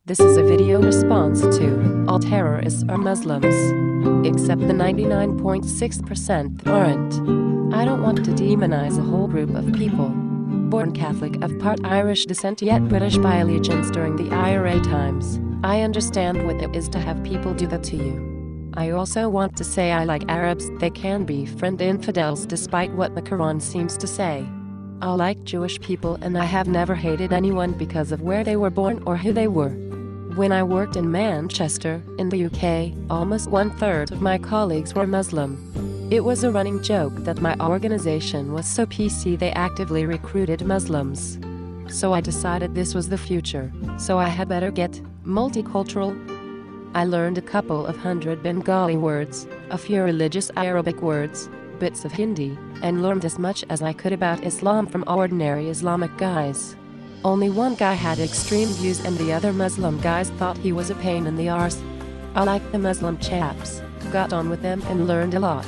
This is a video response to all terrorists are Muslims, except the 99.6% aren't. I don't want to demonize a whole group of people. Born Catholic of part Irish descent yet British by allegiance during the IRA times, I understand what it is to have people do that to you. I also want to say I like Arabs. They can be friend infidels despite what the Quran seems to say. I like Jewish people and I have never hated anyone because of where they were born or who they were. When I worked in Manchester, in the UK, almost 1/3 of my colleagues were Muslim. It was a running joke that my organization was so PC they actively recruited Muslims. So I decided this was the future, so I had better get multicultural. I learned a couple of hundred Bengali words, a few religious Arabic words, bits of Hindi, and learned as much as I could about Islam from ordinary Islamic guys. Only one guy had extreme views and the other Muslim guys thought he was a pain in the arse. I liked the Muslim chaps, got on with them and learned a lot.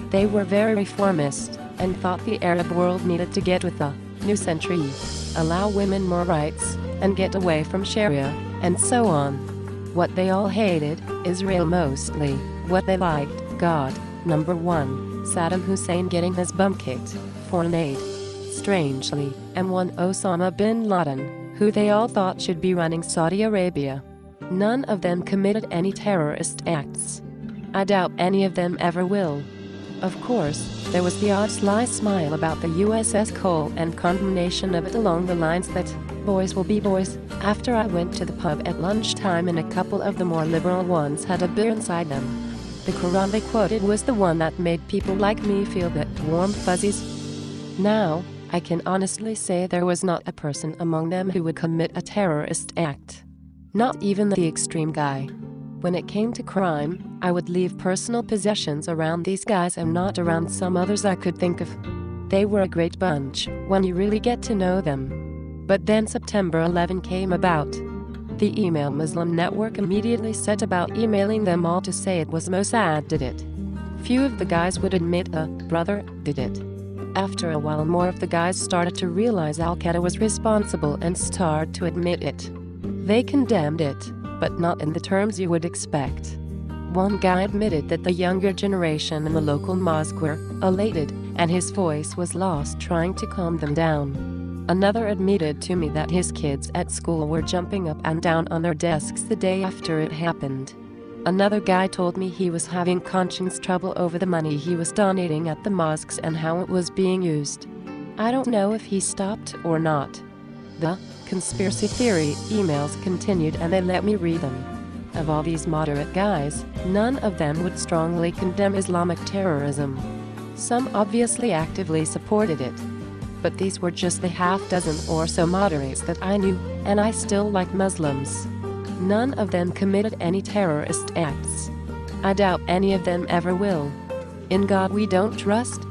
They were very reformist, and thought the Arab world needed to get with the new century, allow women more rights, and get away from Sharia, and so on. What they all hated, Israel mostly. What they liked, God. Number 1, Saddam Hussein getting his bum kicked, foreign aid. Strangely, and one Osama bin Laden, who they all thought should be running Saudi Arabia. None of them committed any terrorist acts. I doubt any of them ever will. Of course, there was the odd sly smile about the USS Cole and condemnation of it along the lines that boys will be boys. After I went to the pub at lunchtime and a couple of the more liberal ones had a beer inside them. The Quran they quoted was the one that made people like me feel that warm fuzzies. Now, I can honestly say there was not a person among them who would commit a terrorist act. Not even the extreme guy. When it came to crime, I would leave personal possessions around these guys and not around some others I could think of. They were a great bunch when you really get to know them. But then September 11 came about. The email Muslim network immediately set about emailing them all to say it was Mossad did it. Few of the guys would admit a brother did it. After a while more of the guys started to realize Al-Qaeda was responsible and started to admit it. They condemned it, but not in the terms you would expect. One guy admitted that the younger generation in the local mosque were elated, and his voice was lost trying to calm them down. Another admitted to me that his kids at school were jumping up and down on their desks the day after it happened. Another guy told me he was having conscience trouble over the money he was donating at the mosques and how it was being used. I don't know if he stopped or not. The conspiracy theory emails continued and they let me read them. Of all these moderate guys, none of them would strongly condemn Islamic terrorism. Some obviously actively supported it. But these were just the half dozen or so moderates that I knew, and I still like Muslims. None of them committed any terrorist acts. I doubt any of them ever will. In God we don't trust.